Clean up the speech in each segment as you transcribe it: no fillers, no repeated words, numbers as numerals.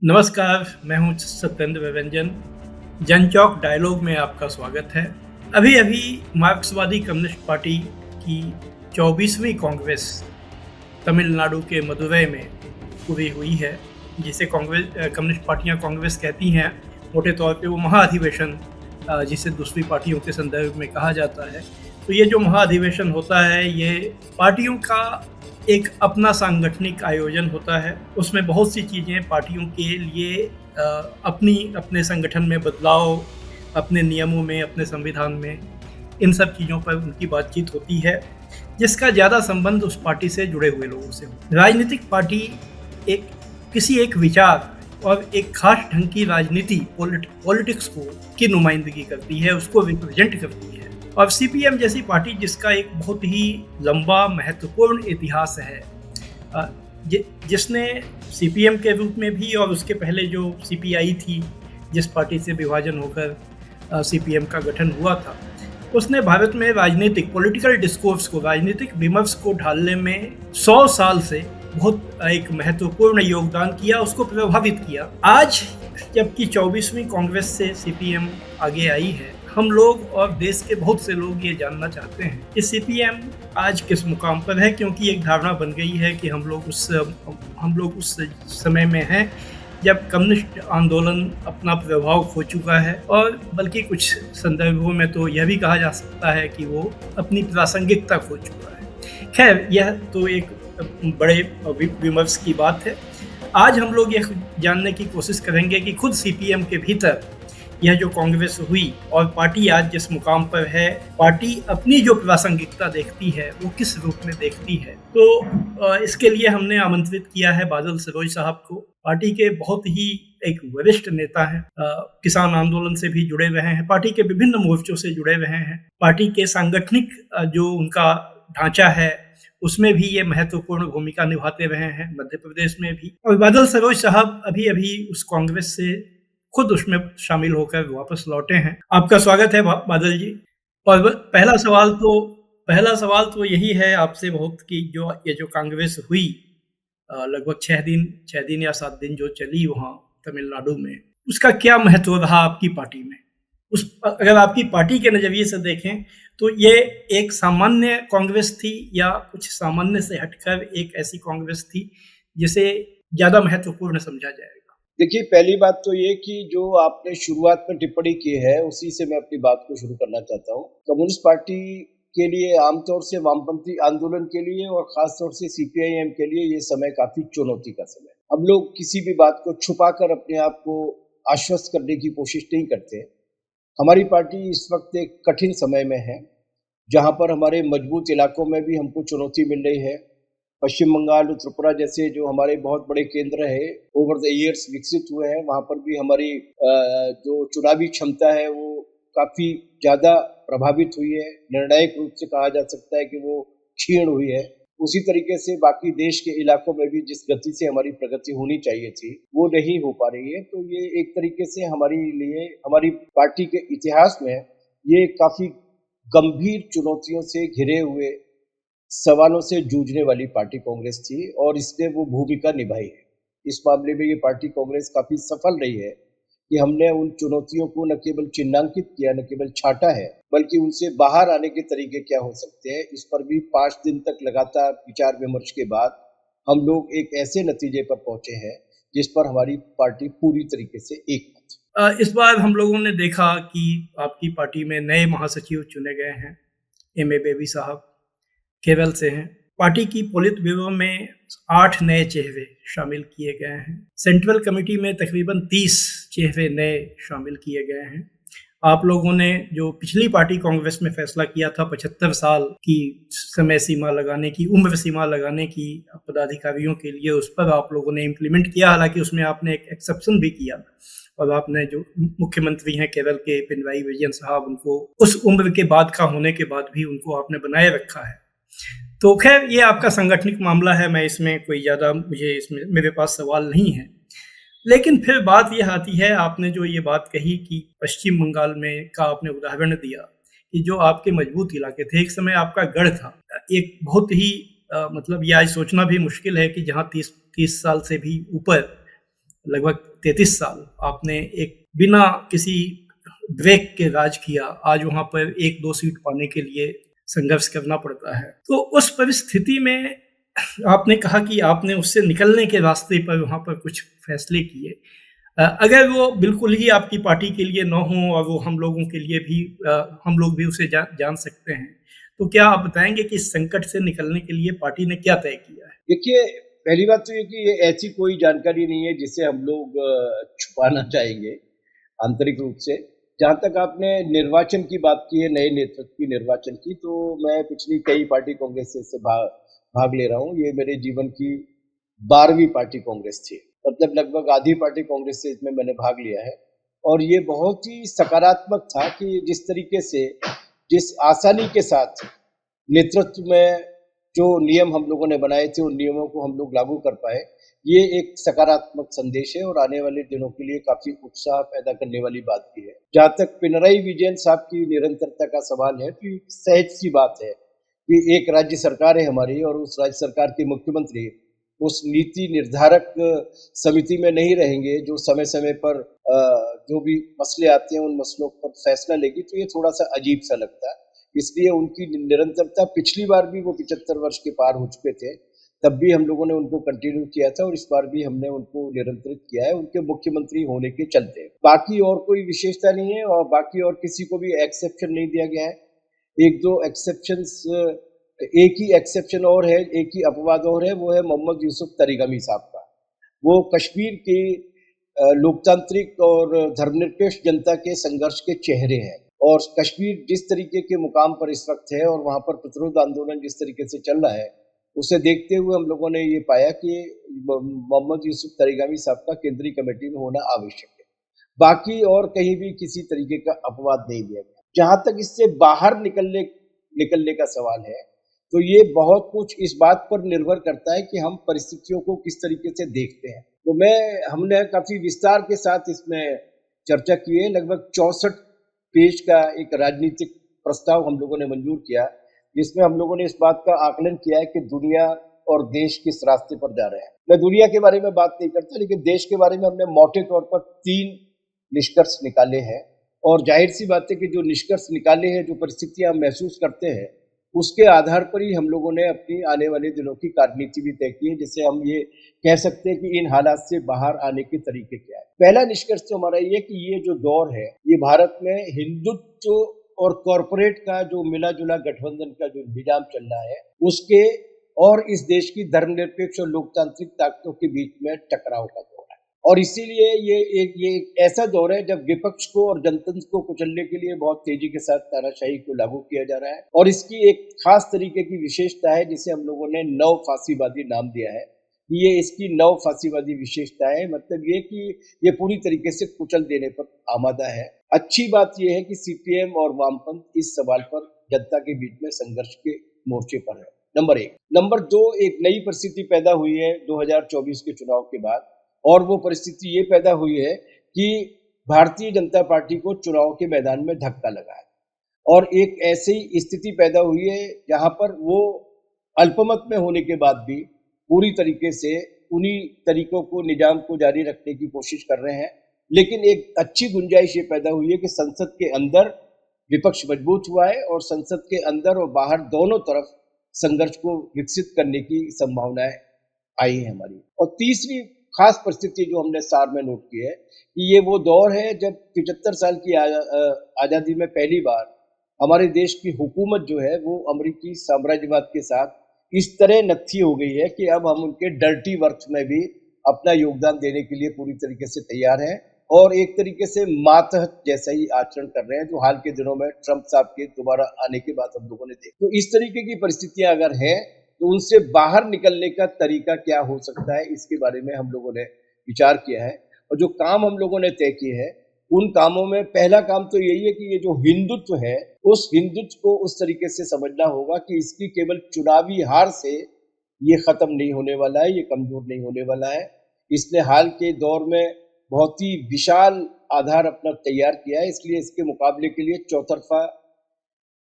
नमस्कार, मैं हूँ सत्येंद्र व्यंजन। जनचौक डायलॉग में आपका स्वागत है। अभी-अभी मार्क्सवादी कम्युनिस्ट पार्टी की 24वीं कांग्रेस तमिलनाडु के मदुरई में पूरी हुई है, जिसे कम्युनिस्ट पार्टियाँ कांग्रेस कहती हैं। मोटे तौर पे वो महाअधिवेशन जिसे दूसरी पार्टियों के संदर्भ में कहा जाता है। तो ये जो महाअधिवेशन होता है, ये पार्टियों का एक अपना सांगठनिक आयोजन होता है। उसमें बहुत सी चीज़ें पार्टियों के लिए अपने संगठन में बदलाव, अपने नियमों में, अपने संविधान में, इन सब चीज़ों पर उनकी बातचीत होती है, जिसका ज़्यादा संबंध उस पार्टी से जुड़े हुए लोगों से हो। राजनीतिक पार्टी एक किसी एक विचार और एक खास ढंग की राजनीति पॉलिटिक्स को की नुमाइंदगी करती है, उसको रिप्रेजेंट करती है। और सीपीएम जैसी पार्टी जिसका एक बहुत ही लंबा महत्वपूर्ण इतिहास है, जिसने सीपीएम के रूप में भी और उसके पहले जो सीपीआई थी, जिस पार्टी से विभाजन होकर सीपीएम का गठन हुआ था, उसने भारत में राजनीतिक पॉलिटिकल डिस्कोर्स को, राजनीतिक विमर्श को ढालने में 100 साल से बहुत एक महत्वपूर्ण योगदान किया, उसको प्रभावित किया। आज जबकि 24वीं कांग्रेस से सीपीएम आगे आई है, हम लोग और देश के बहुत से लोग ये जानना चाहते हैं कि सीपीएम आज किस मुकाम पर है, क्योंकि एक धारणा बन गई है कि हम लोग उस समय में हैं जब कम्युनिस्ट आंदोलन अपना प्रभाव खो चुका है, और बल्कि कुछ संदर्भों में तो यह भी कहा जा सकता है कि वो अपनी प्रासंगिकता खो चुका है। खैर, यह तो एक बड़े विमर्श की बात है। आज हम लोग यह जानने की कोशिश करेंगे कि खुद सीपीएम के भीतर यह जो कांग्रेस हुई और पार्टी आज जिस मुकाम पर है, पार्टी अपनी जो प्रासंगिकता देखती है वो किस रूप में देखती है। तो इसके लिए हमने आमंत्रित किया है बादल सरोज साहब को। पार्टी के बहुत ही एक वरिष्ठ नेता हैं, किसान आंदोलन से भी जुड़े रहे हैं, पार्टी के विभिन्न मोर्चों से जुड़े रहे हैं, पार्टी के सांगठनिक जो उनका ढांचा है उसमें भी ये महत्वपूर्ण भूमिका निभाते रहे हैं, मध्य प्रदेश में भी। और बादल सरोज साहब अभी उस कांग्रेस से खुद उसमें शामिल होकर वापस लौटे हैं। आपका स्वागत है बादल जी। और पहला सवाल तो यही है आपसे बहुत कि जो कांग्रेस हुई, लगभग 6 दिन या 7 दिन जो चली वहाँ तमिलनाडु में, उसका क्या महत्व रहा आपकी पार्टी में? अगर आपकी पार्टी के नजरिए से देखें तो ये एक सामान्य कांग्रेस थी या कुछ सामान्य से हटकर एक ऐसी कांग्रेस थी जिसे ज्यादा महत्वपूर्ण समझा जाएगा? देखिए, पहली बात तो ये कि जो आपने शुरुआत में टिप्पणी की है, उसी से मैं अपनी बात को शुरू करना चाहता हूँ। कम्युनिस्ट पार्टी के लिए, आमतौर से वामपंथी आंदोलन के लिए और खास तौर से सीपीआईएम के लिए ये समय काफी चुनौती का समय। हम लोग किसी भी बात को छुपाकर अपने आप को आश्वस्त करने की कोशिश नहीं करते। हमारी पार्टी इस वक्त एक कठिन समय में है, जहाँ पर हमारे मजबूत इलाकों में भी हमको चुनौती मिल रही है। पश्चिम बंगाल और त्रिपुरा जैसे जो हमारे बहुत बड़े केंद्र है, ओवर द ईयर्स विकसित हुए हैं, वहाँ पर भी हमारी जो चुनावी क्षमता है वो काफी ज्यादा प्रभावित हुई है। निर्णायक रूप से कहा जा सकता है कि वो क्षीण हुई है। उसी तरीके से बाकी देश के इलाकों में भी जिस गति से हमारी प्रगति होनी चाहिए थी, वो नहीं हो पा रही है। तो ये एक तरीके से हमारे लिए, हमारी पार्टी के इतिहास में ये काफी गंभीर चुनौतियों से घिरे हुए सवालों से जूझने वाली पार्टी कांग्रेस थी और इसने वो भूमिका निभाई है। इस मामले में ये पार्टी कांग्रेस काफी सफल रही है कि हमने उन चुनौतियों को न केवल चिन्हांकित किया, न केवल छांटा है, बल्कि उनसे बाहर आने के तरीके क्या हो सकते हैं, इस पर भी 5 दिन तक लगातार विचार विमर्श के बाद हम लोग एक ऐसे नतीजे पर पहुंचे हैं जिस पर हमारी पार्टी पूरी तरीके से एकमत है। इस बार हम लोगों ने देखा कि आपकी पार्टी में नए महासचिव चुने गए हैं। एम.ए. बेबी साहब केरल से हैं। पार्टी की पोलित ब्यूरो में 8 नए चेहरे शामिल किए गए हैं। सेंट्रल कमेटी में तकरीबन 30 चेहरे नए शामिल किए गए हैं। आप लोगों ने जो पिछली पार्टी कांग्रेस में फैसला किया था 75 साल की समय सीमा लगाने की, उम्र सीमा लगाने की पदाधिकारियों के लिए, उस पर आप लोगों ने इम्प्लीमेंट किया। हालांकि उसमें आपने एक एक्सेप्शन भी किया, और आपने जो मुख्यमंत्री हैं केरल के पिनराई विजयन साहब, उनको उस उम्र के बाद का होने के बाद भी उनको आपने बनाए रखा है। तो खैर, ये आपका संगठनिक मामला है, मैं इसमें कोई ज़्यादा, इसमें मेरे पास सवाल नहीं है। लेकिन फिर बात यह आती है, आपने जो ये बात कही कि पश्चिम बंगाल में का आपने उदाहरण दिया कि जो आपके मजबूत इलाके थे, एक समय आपका गढ़ था, एक बहुत ही मतलब ये आज सोचना भी मुश्किल है कि जहाँ 30 साल से भी ऊपर लगभग 33 साल आपने एक बिना किसी ब्रेक के राज किया। आज वहाँ पर 1-2 सीट पाने के लिए संघर्ष करना पड़ता है। तो उस परिस्थिति में आपने कहा कि आपने उससे निकलने के रास्ते पर वहाँ पर कुछ फैसले किए। अगर वो बिल्कुल ही आपकी पार्टी के लिए ना हो और वो हम लोगों के लिए भी हम लोग भी उसे जान सकते हैं, तो क्या आप बताएँगे कि इस संकट से निकलने के लिए पार्टी ने क्या तय किया है? देखिए, पहली बात तो ये कि ये ऐसी कोई जानकारी नहीं है जिसे हम लोग छुपाना चाहेंगे आंतरिक रूप से। जहाँ तक आपने निर्वाचन की बात की है, नए नेतृत्व की निर्वाचन की, तो मैं पिछली कई पार्टी कांग्रेस से भाग ले रहा हूँ। ये मेरे जीवन की 12वीं पार्टी कांग्रेस थी। मतलब लगभग आधी पार्टी कांग्रेस से इसमें मैंने भाग लिया है और ये बहुत ही सकारात्मक था कि जिस तरीके से, जिस आसानी के साथ नेतृत्व में जो नियम हम लोगों ने बनाए थे, उन नियमों को हम लोग लागू कर पाए, ये एक सकारात्मक संदेश है और आने वाले दिनों के लिए काफ़ी उत्साह पैदा करने वाली बात भी है। जहाँ तक पिनराई विजयन साहब की निरंतरता का सवाल है, तो ये सहज-सी बात है कि एक राज्य सरकार है हमारी और उस राज्य सरकार के मुख्यमंत्री उस नीति निर्धारक समिति में नहीं रहेंगे, जो समय-समय पर जो भी मसले आते हैं, उन मसलों पर फैसला लेगी, तो ये थोड़ा-सा अजीब-सा लगता है। इसलिए उनकी निरंतरता, पिछली बार भी वो 75 वर्ष के पार हो चुके थे, तब भी हम लोगों ने उनको कंटिन्यू किया था और इस बार भी हमने उनको निरंतरित किया है, उनके मुख्यमंत्री होने के चलते। बाकी और कोई विशेषता नहीं है और बाकी और किसी को भी एक्सेप्शन नहीं दिया गया है। 1-2 एक्सेप्शंस, एक ही एक्सेप्शन और है, एक ही अपवाद और है, वो है मोहम्मद यूसुफ तरीगमी साहब का। वो कश्मीर की लोकतांत्रिक और धर्मनिरपेक्ष जनता के संघर्ष के चेहरे हैं और कश्मीर जिस तरीके के मुकाम पर इस वक्त है और वहाँ पर प्रतिरोध आंदोलन जिस तरीके से चल रहा है, उसे देखते हुए हम लोगों ने ये पाया कि मोहम्मद यूसुफ तरीगामी साहब का केंद्रीय कमेटी में होना आवश्यक है। बाकी और कहीं भी किसी तरीके का अपवाद नहीं दिया गया। जहाँ तक इससे बाहर निकलने निकलने का सवाल है, तो ये बहुत कुछ इस बात पर निर्भर करता है कि हम परिस्थितियों को किस तरीके से देखते हैं। तो हमने काफ़ी विस्तार के साथ इसमें चर्चा की है। लगभग 64 पेज का एक राजनीतिक प्रस्ताव हम लोगों ने मंजूर किया, जिसमें हम लोगों ने इस बात का आकलन किया है कि दुनिया और देश किस रास्ते पर जा रहे हैं। मैं दुनिया के बारे में बात नहीं करता, लेकिन देश के बारे में हमने मोटे तौर पर 3 निष्कर्ष निकाले हैं और ज़ाहिर-सी बात है कि जो निष्कर्ष निकाले हैं, जो परिस्थितियाँ हम महसूस करते हैं, उसके आधार पर ही हम लोगों ने अपनी आने वाले दिनों की कार्यनीति भी तय की है, जिससे हम ये कह सकते हैं कि इन हालात से बाहर आने के तरीके क्या हैं। पहला निष्कर्ष तो हमारा ये है कि ये जो दौर है, ये भारत में हिंदुत्व और कॉर्पोरेट का जो मिला-जुला गठबंधन का जो निज़ाम चल रहा है, उसके और इस देश की धर्मनिरपेक्ष और लोकतांत्रिक ताकतों के बीच में टकराव का दौर है। और इसीलिए ये एक ऐसा दौर है जब विपक्ष को और जनतंत्र को कुचलने के लिए बहुत तेजी के साथ तानाशाही को लागू किया जा रहा है और इसकी एक खास तरीके की विशेषता है जिसे हम लोगों ने नव फांसीवादी नाम दिया है। ये इसकी नव फांसीवादी विशेषता है, मतलब ये कि ये पूरी तरीके से कुचल देने पर आमादा है। अच्छी बात ये है कि सीपीएम और वामपंथ इस सवाल पर जनता के बीच में संघर्ष के मोर्चे पर है, नंबर 1। नंबर 2, एक नई परिस्थिति पैदा हुई है 2024 के चुनाव के बाद और वो परिस्थिति ये पैदा हुई है कि भारतीय जनता पार्टी को चुनाव के मैदान में धक्का लगा है और एक ऐसी स्थिति पैदा हुई है जहाँ पर वो अल्पमत में होने के बाद भी पूरी तरीके से उन्हीं तरीकों को, निजाम को जारी रखने की कोशिश कर रहे हैं। लेकिन एक अच्छी गुंजाइश ये पैदा हुई है कि संसद के अंदर विपक्ष मजबूत हुआ है और संसद के अंदर और बाहर दोनों तरफ संघर्ष को विकसित करने की संभावनाएं आई है हमारी। और तीसरी खास परिस्थिति जो हमने सार में नोट की है कि ये वो दौर है जब 75 साल की आज़ादी में पहली बार हमारे देश की हुकूमत जो है वो अमेरिकी साम्राज्यवाद के साथ इस तरह नत्थी हो गई है कि अब हम उनके डर्टी वर्क में भी अपना योगदान देने के लिए पूरी तरीके से तैयार हैं और एक तरीके से मातहत जैसा ही आचरण कर रहे हैं, जो हाल के दिनों में ट्रंप साहब के दोबारा आने के बाद हम लोगों ने देखा। तो इस तरीके की परिस्थितियां अगर हैं तो उनसे बाहर निकलने का तरीका क्या हो सकता है, इसके बारे में हम लोगों ने विचार किया है और जो काम हम लोगों ने तय किए हैं उन कामों में पहला काम तो यही है कि ये जो हिंदुत्व है उस हिंदुत्व को उस तरीके से समझना होगा कि इसकी केवल चुनावी हार से ये खत्म नहीं होने वाला है, ये कमजोर नहीं होने वाला है। इसने हाल के दौर में बहुत ही विशाल आधार अपना तैयार किया है, इसलिए इसके मुकाबले के लिए चौतरफा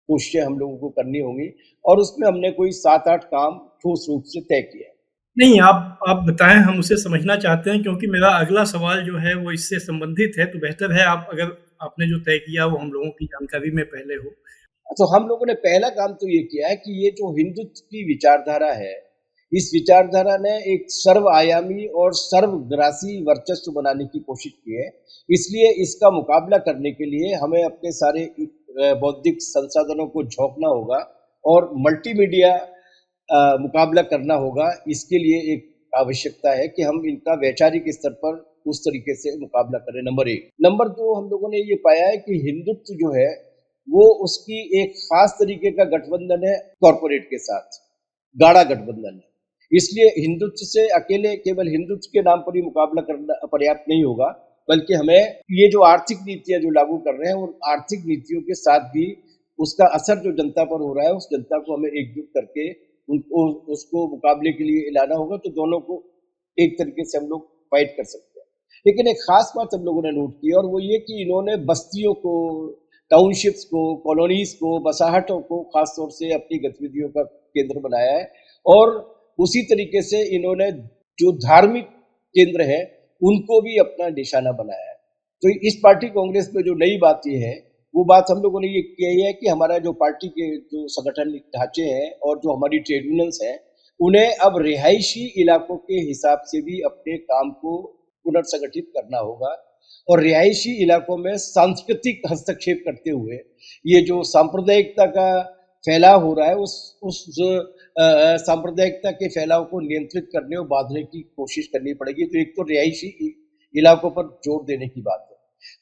कोशिशें हम लोगों को करनी होंगी और उसमें हमने कोई 7-8 काम ठोस रूप से तय किए हैं। नहीं, आप बताएँ, हम उसे समझना चाहते हैं, क्योंकि मेरा अगला सवाल जो है वो इससे संबंधित है, तो बेहतर है आप अगर आपने जो तय किया वो हम लोगों की जानकारी में पहले हो। तो हम लोगों ने पहला काम तो ये किया है कि ये जो हिंदुत्व की विचारधारा है, इस विचारधारा ने एक सर्वआयामी और सर्वग्रासी वर्चस्व बनाने की कोशिश की है। इसलिए इसका मुकाबला करने के लिए हमें अपने सारे बौद्धिक संसाधनों को झोंकना होगा और मल्टीमीडिया मुकाबला करना होगा। इसके लिए एक आवश्यकता है कि हम इनका वैचारिक स्तर पर उस तरीके से मुकाबला करें, नंबर 1। नंबर 2, हम लोगों ने ये पाया है कि हिंदुत्व जो है, वो उसकी एक खास तरीके का गठबंधन है कॉर्पोरेट के साथ, गाढ़ा गठबंधन है। इसलिए हिंदुत्व से अकेले केवल हिंदुत्व के नाम पर ही मुकाबला करना पर्याप्त नहीं होगा, बल्कि हमें ये जो आर्थिक नीतियाँ जो लागू कर रहे हैं, उन आर्थिक नीतियों के साथ भी उसका असर जो जनता पर हो रहा है, उस जनता को हमें एकजुट करके उनको उसको मुकाबले के लिए लाना होगा, तो दोनों को एक तरीके से हम लोग फाइट कर सकते हैं। लेकिन एक खास बात हम लोगों ने नोट की और वो ये कि इन्होंने बस्तियों को, टाउनशिप्स को, कॉलोनीज को, बसाहटों को खास तौर से अपनी गतिविधियों का केंद्र बनाया है और उसी तरीके से इन्होंने जो धार्मिक केंद्र है, उनको भी अपना निशाना बनाया है। तो इस पार्टी कांग्रेस में जो नई बात ये है, वो बात हम लोगों ने ये कही है कि हमारा जो पार्टी के जो संगठन ढांचे हैं और जो हमारी ट्रेड यूनियंस हैं, उन्हें अब रिहायशी इलाकों के हिसाब से भी अपने काम को पुनर्संगठित करना होगा और रिहायशी इलाकों में सांस्कृतिक हस्तक्षेप करते हुए ये जो सांप्रदायिकता का फैलाव हो रहा है, उस सांप्रदायिकता के फैलाव को नियंत्रित करने और बांधने की कोशिश करनी पड़ेगी। तो एक तो रिहायशी इलाकों पर जोर देने की बात है।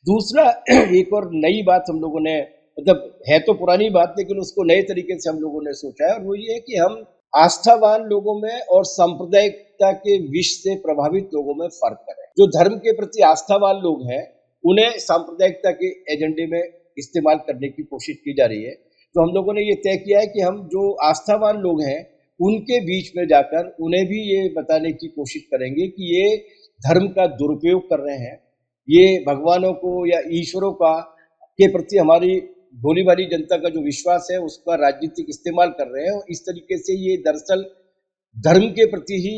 दूसरा, एक और नई बात हम लोगों ने, मतलब है तो पुरानी बात, लेकिन उसको नए तरीके से हम लोगों ने सोचा है और वो ये है कि हम आस्थावान लोगों में और सांप्रदायिकता के विष से प्रभावित लोगों में फर्क करें। जो धर्म के प्रति आस्थावान लोग हैं, उन्हें सांप्रदायिकता के एजेंडे में इस्तेमाल करने की कोशिश की जा रही है। तो हम लोगों ने ये तय किया है कि हम जो आस्थावान लोग हैं, उनके बीच में जाकर उन्हें भी ये बताने की कोशिश करेंगे कि ये धर्म का दुरुपयोग कर रहे हैं। ये भगवानों को या ईश्वरों का के प्रति हमारी भोली भाली जनता का जो विश्वास है, उसका राजनीतिक इस्तेमाल कर रहे हैं और इस तरीके से ये दरअसल धर्म के प्रति ही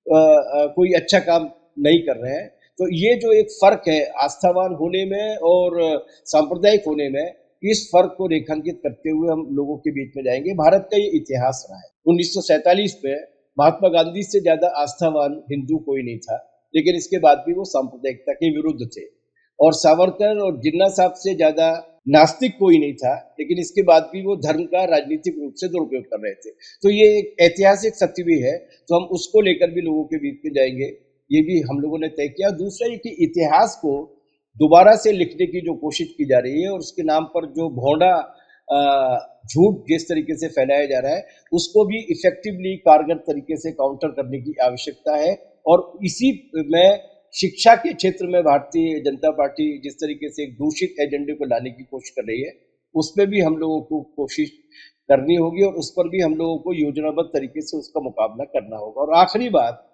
कोई अच्छा काम नहीं कर रहे हैं। तो ये जो एक फ़र्क है आस्थावान होने में और सांप्रदायिक होने में, इस फ़र्क को रेखांकित करते हुए हम लोगों के बीच में जाएँगे। भारत का ये इतिहास रहा है। 1947 में महात्मा गांधी से ज़्यादा आस्थावान हिंदू कोई नहीं था, लेकिन इसके बाद भी वो सांप्रदायिकता के विरुद्ध थे। और सावरकर और जिन्ना साहब से ज़्यादा नास्तिक कोई नहीं था, लेकिन इसके बाद भी वो धर्म का राजनीतिक रूप से दुरुपयोग कर रहे थे। तो ये एक ऐतिहासिक सत्य भी है, तो हम उसको लेकर भी लोगों के बीच में जाएँगे, ये भी हम लोगों ने तय किया। दूसरा ये कि इतिहास को दोबारा से लिखने की जो कोशिश की जा रही है और उसके नाम पर जो भोंडा झूठ जिस तरीके से फैलाया जा रहा है, उसको भी इफ़ेक्टिवली कारगर तरीके से काउंटर करने की आवश्यकता है और इसी में शिक्षा के क्षेत्र में भारतीय जनता पार्टी जिस तरीके से एक दूषित एजेंडे को लाने की कोशिश कर रही है, उसमें भी हम लोगों को कोशिश करनी होगी और उस पर भी हम लोगों को योजनाबद्ध तरीके से उसका मुकाबला करना होगा। और आखिरी बात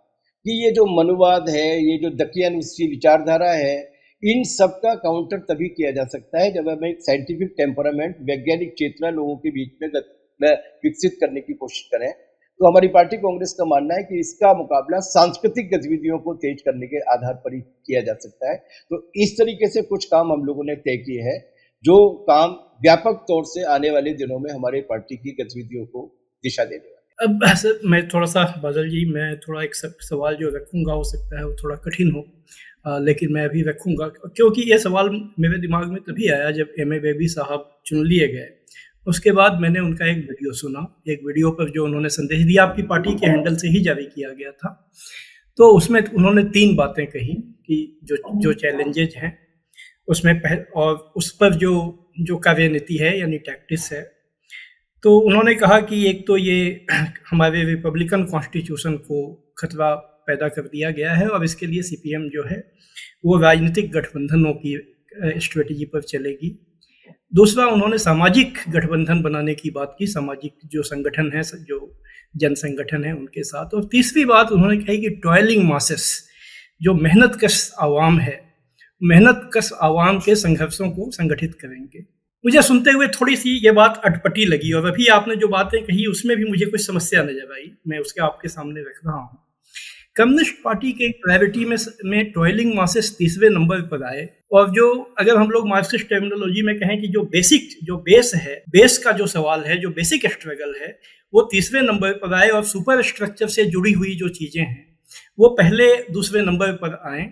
कि ये जो मनुवाद है, ये जो दकियानुसी विचारधारा है, इन सब का काउंटर तभी किया जा सकता है जब हम एक साइंटिफिक टेम्परामेंट, वैज्ञानिक चेतना लोगों के बीच में विकसित करने की कोशिश करें। तो हमारी पार्टी कांग्रेस का मानना है कि इसका मुकाबला सांस्कृतिक गतिविधियों को तेज करने के आधार पर ही किया जा सकता है। तो इस तरीके से कुछ काम हम लोगों ने तय किए हैं, जो काम व्यापक तौर से आने वाले दिनों में हमारे पार्टी की गतिविधियों को दिशा देने वाले हैं। अब सर, मैं थोड़ा-सा बादल जी, मैं थोड़ा एक सवाल जो रखूँगा, हो सकता है वो थोड़ा कठिन हो, लेकिन मैं अभी रखूँगा, क्योंकि ये सवाल मेरे दिमाग में तभी आया जब एम.ए. बेबी साहब चुन लिए गए। उसके बाद मैंने उनका एक वीडियो सुना, एक वीडियो पर जो उन्होंने संदेश दिया, आपकी पार्टी के हैंडल से ही जारी किया गया था। तो उसमें उन्होंने 3 बातें कही कि जो चैलेंजेज़ हैं, उसमें और उस पर जो कार्यनीति है, यानी टैक्टिक्स है। तो उन्होंने कहा कि एक तो ये हमारे रिपब्लिकन कॉन्स्टिट्यूशन को खतरा पैदा कर दिया गया है और इसके लिए सीपीएम जो है वो राजनीतिक गठबंधनों की स्ट्रेटजी पर चलेगी। दूसरा, उन्होंने सामाजिक गठबंधन बनाने की बात की, सामाजिक जो संगठन है, जो जन संगठन है उनके साथ। और तीसरी बात उन्होंने कही कि टॉयलिंग मासेस, जो मेहनतकश आवाम है, मेहनतकश आवाम के संघर्षों को संगठित करेंगे। मुझे सुनते हुए थोड़ी-सी ये बात अटपटी लगी और अभी आपने जो बातें कही उसमें भी मुझे कुछ समस्या नज़र आई। मैं उसके आपके सामने रख रहा हूँ। कम्युनिस्ट पार्टी के ग्रेविटी में टॉयलिंग मासेस तीसरे नंबर पर आए, और जो अगर हम लोग मार्क्सिस्ट टर्मिनोलॉजी में कहें कि जो बेस है, बेस का जो सवाल है, जो बेसिक स्ट्रगल है, वो तीसरे नंबर पर आए, और सुपर स्ट्रक्चर से जुड़ी हुई जो चीज़ें हैं वो पहले दूसरे नंबर पर आए।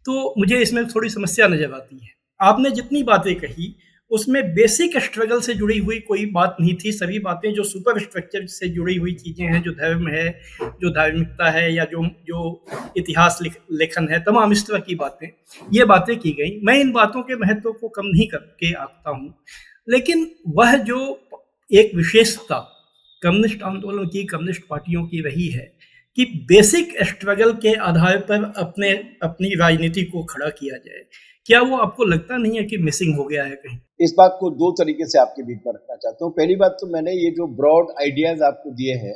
तो मुझे इसमें थोड़ी समस्या नज़र आती है। आपने जितनी बातें कही उसमें बेसिक स्ट्रगल से जुड़ी हुई कोई बात नहीं थी। सभी बातें जो सुपर स्ट्रक्चर से जुड़ी हुई चीज़ें हैं, जो धर्म है, जो धार्मिकता है, या जो जो इतिहास लेखन है, तमाम इस तरह की बातें, ये बातें की गई। मैं इन बातों के महत्व को कम नहीं करके आखता हूँ, लेकिन वह जो एक विशेषता कम्युनिस्ट आंदोलन की, कम्युनिस्ट पार्टियों की रही है कि बेसिक स्ट्रगल के आधार पर अपनी राजनीति को खड़ा किया जाए, क्या वो आपको लगता नहीं है कि मिसिंग हो गया है कहीं? इस बात को दो तरीके से आपके बीच में रखना चाहता हूँ। पहली बात तो मैंने ये जो ब्रॉड आइडियाज आपको दिए हैं,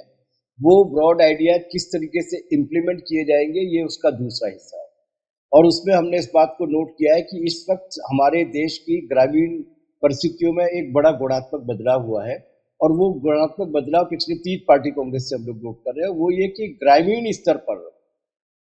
वो ब्रॉड आइडिया किस तरीके से इम्प्लीमेंट किए जाएंगे, ये उसका दूसरा हिस्सा है। और उसमें हमने इस बात को नोट किया है कि इस वक्त हमारे देश की ग्रामीण परिस्थितियों में एक बड़ा गुणात्मक बदलाव हुआ है, और वो गुणात्मक बदलाव पिछली 3 पार्टी कांग्रेस से हम लोग नोट कर रहे हैं। वो ये कि ग्रामीण स्तर पर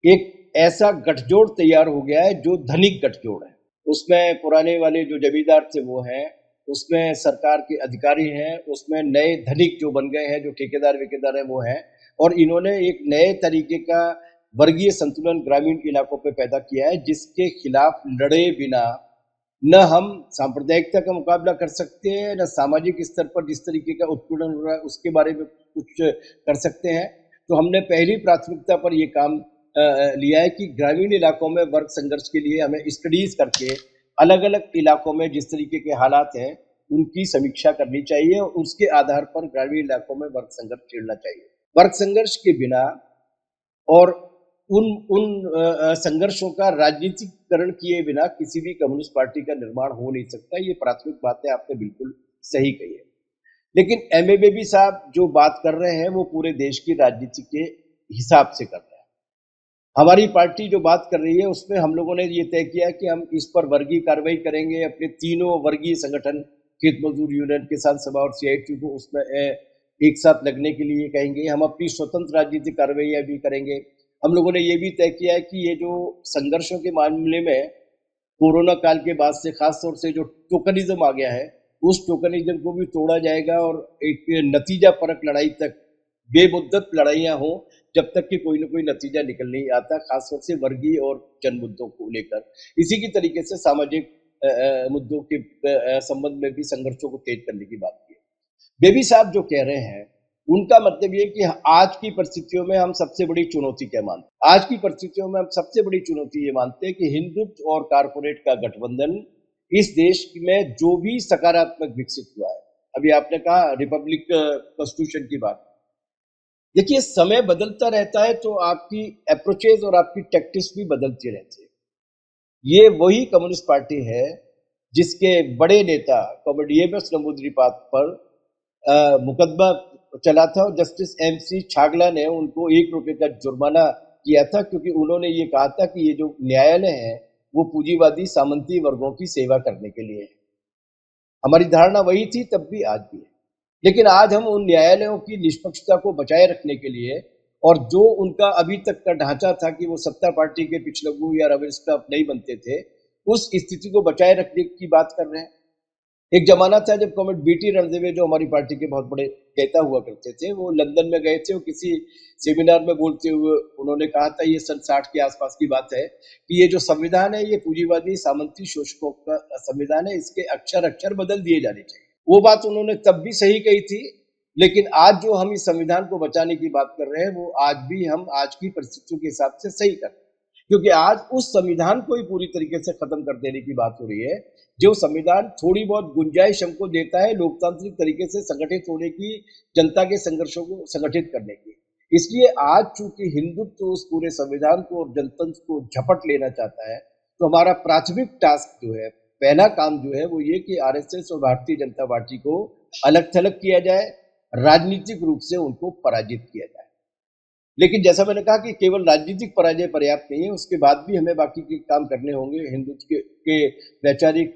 एक ऐसा गठजोड़ तैयार हो गया है जो धनिक गठजोड़ है। उसमें पुराने वाले जो जमींदार थे वो हैं, उसमें सरकार के अधिकारी हैं, उसमें नए धनिक जो बन गए हैं, जो ठेकेदार-वेकेदार हैं वो हैं, और इन्होंने एक नए तरीके का वर्गीय संतुलन ग्रामीण इलाकों पे पैदा किया है, जिसके खिलाफ लड़े बिना न हम सांप्रदायिकता का मुकाबला कर सकते हैं, न सामाजिक स्तर पर जिस तरीके का उत्पीड़न हो रहा है उसके बारे में कुछ कर सकते हैं। तो हमने पहली प्राथमिकता पर ये काम लिया है कि ग्रामीण इलाकों में वर्ग संघर्ष के लिए हमें स्टडीज करके अलग-अलग इलाकों में जिस तरीके के हालात हैं, उनकी समीक्षा करनी चाहिए, और उसके आधार पर ग्रामीण इलाकों में वर्ग संघर्ष छेड़ना चाहिए। वर्ग संघर्ष के बिना और उन उन संघर्षों का राजनीतिकरण किए बिना किसी भी कम्युनिस्ट पार्टी का निर्माण हो नहीं सकता। ये प्राथमिक बातें आपने बिल्कुल सही कही है। लेकिन एमए बेबी साहब जो बात कर रहे हैं वो पूरे देश की राजनीति के हिसाब से कर रहे हैं। हमारी पार्टी जो बात कर रही है उसमें हम लोगों ने ये तय किया कि हम इस पर वर्गीय कार्रवाई करेंगे। अपने तीनों वर्गीय संगठन, खेत मजदूर यूनियन, किसान सभा और सीआईटी को उसमें एक साथ लगने के लिए कहेंगे। हम अपनी स्वतंत्र राजनीतिक कार्रवाइयां भी करेंगे। हम लोगों ने ये भी तय किया है कि ये जो संघर्षों के मामले में कोरोना काल के बाद से खास तौर से जो टोकनिज्म आ गया है, उस टोकनिज्म को भी तोड़ा जाएगा, और एक नतीजा परक लड़ाई तक बेमुद्दत लड़ाइयाँ हों, जब तक कि कोई न कोई नतीजा निकल नहीं आता, खास तौर से वर्गीय और जन मुद्दों को लेकर। इसी की तरीके से सामाजिक मुद्दों के संबंध में भी संघर्षों को तेज करने की बात की है। बेबी साहब जो कह रहे हैं, उनका मतलब ये कि आज की परिस्थितियों में हम सबसे बड़ी चुनौती क्या मानते हैं? आज की परिस्थितियों में हम सबसे बड़ी चुनौती ये मानते हैं कि हिंदुत्व और कारपोरेट का गठबंधन इस देश में जो भी सकारात्मक विकसित हुआ है। अभी आपने कहा रिपब्लिक कॉन्स्टिट्यूशन की बात। देखिए, समय बदलता रहता है तो आपकी अप्रोचेज़ और आपकी टैक्टिक्स भी बदलती रहती है। ये वही कम्युनिस्ट पार्टी है जिसके बड़े नेता कॉमरेड ईएमएस नंबूदिरीपाद पर मुकदमा चला था, और जस्टिस एमसी छागला ने उनको ₹1 का जुर्माना किया था, क्योंकि उन्होंने ये कहा था कि ये जो न्यायालय है वो पूंजीवादी सामंती वर्गों की सेवा करने के लिए है। हमारी धारणा वही थी तब भी, आज भी है। लेकिन आज हम उन न्यायालयों की निष्पक्षता को बचाए रखने के लिए, और जो उनका अभी तक का ढांचा था कि वो सत्ता पार्टी के पिछलग्गू या रबर स्टाम्प नहीं बनते थे, उस स्थिति को बचाए रखने की बात कर रहे हैं। एक जमाना था जब कॉमरेड बीटी रणदिवे, जो हमारी पार्टी के बहुत बड़े नेता हुआ करते थे, वो लंदन में गए थे, और किसी सेमिनार में बोलते हुए उन्होंने कहा था, ये सन 60 के आसपास की बात है, कि ये जो संविधान है ये पूंजीवादी सामंती शोषकों का संविधान है, इसके अक्षर अक्षर बदल दिए जाने चाहिए। वो बात उन्होंने तब भी सही कही थी, लेकिन आज जो हम इस संविधान को बचाने की बात कर रहे हैं, वो आज भी हम आज की परिस्थितियों के हिसाब से सही कर रहे हैं। क्योंकि आज उस संविधान को ही पूरी तरीके से खत्म कर देने की बात हो रही है, जो संविधान थोड़ी बहुत गुंजाइश हमको देता है लोकतांत्रिक तरीके से संगठित होने की, जनता के संघर्षों को संगठित करने की। इसलिए आज चूंकि हिंदुत्व उस पूरे संविधान को और जनतंत्र को झपट लेना चाहता है, तो हमारा प्राथमिक टास्क जो है, पहला काम जो है, वो ये कि आरएसएस और भारतीय जनता पार्टी को अलग-थलग किया जाए, राजनीतिक रूप से उनको पराजित किया जाए। लेकिन जैसा मैंने कहा कि केवल राजनीतिक पराजय पर्याप्त नहीं है, उसके बाद भी हमें बाकी के काम करने होंगे हिंदुत्व के वैचारिक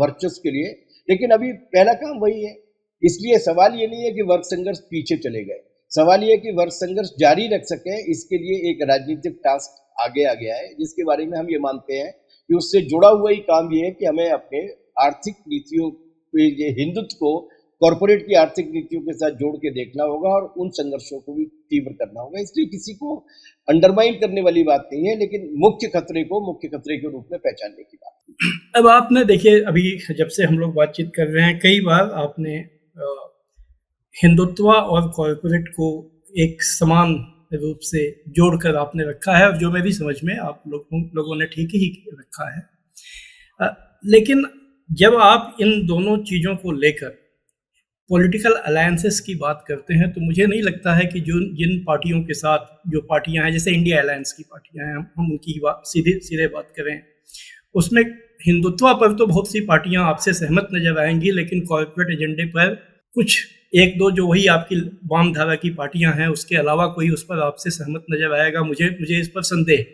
वर्चस्व के लिए। लेकिन अभी पहला काम वही है। इसलिए सवाल ये नहीं है कि वर्ग संघर्ष पीछे चले गए। सवाल ये है कि वर्ग संघर्ष जारी रख सकें, इसके लिए एक राजनीतिक टास्क आगे आ गया है, जिसके बारे में हम ये मानते हैं कि उससे जुड़ा हुआ ही काम ये है कि हमें अपने आर्थिक नीतियों पे ये हिंदुत्व को कॉर्पोरेट की आर्थिक नीतियों के साथ जोड़ के देखना होगा और उन संघर्षों को भी तीव्र करना होगा। इसलिए किसी को अंडरमाइन करने वाली बात नहीं है, लेकिन मुख्य खतरे को मुख्य खतरे के रूप में पहचानने की बात है। अब आपने देखिए, अभी जब से हम लोग बातचीत कर रहे हैं, कई बार आपने हिंदुत्व और कॉर्पोरेट को एक समान रूप से जोड़कर आपने रखा है, और जो मेरी समझ में आप लोगों ने ठीक ही रखा है। लेकिन जब आप इन दोनों चीज़ों को लेकर पॉलिटिकल अलायंसेस की बात करते हैं, तो मुझे नहीं लगता है कि जो जिन पार्टियों के साथ जो पार्टियां हैं, जैसे इंडिया अलायंस की पार्टियां हैं, हम उनकी बात सीधे बात करें, उसमें हिंदुत्व पर तो बहुत सी पार्टियां आपसे सहमत नजर आएंगी, लेकिन कॉर्पोरेट एजेंडे पर कुछ एक दो जो वही आपकी वाम धारा की पार्टियां हैं, उसके अलावा कोई उस पर आपसे सहमत नजर आएगा, मुझे इस पर संदेह है।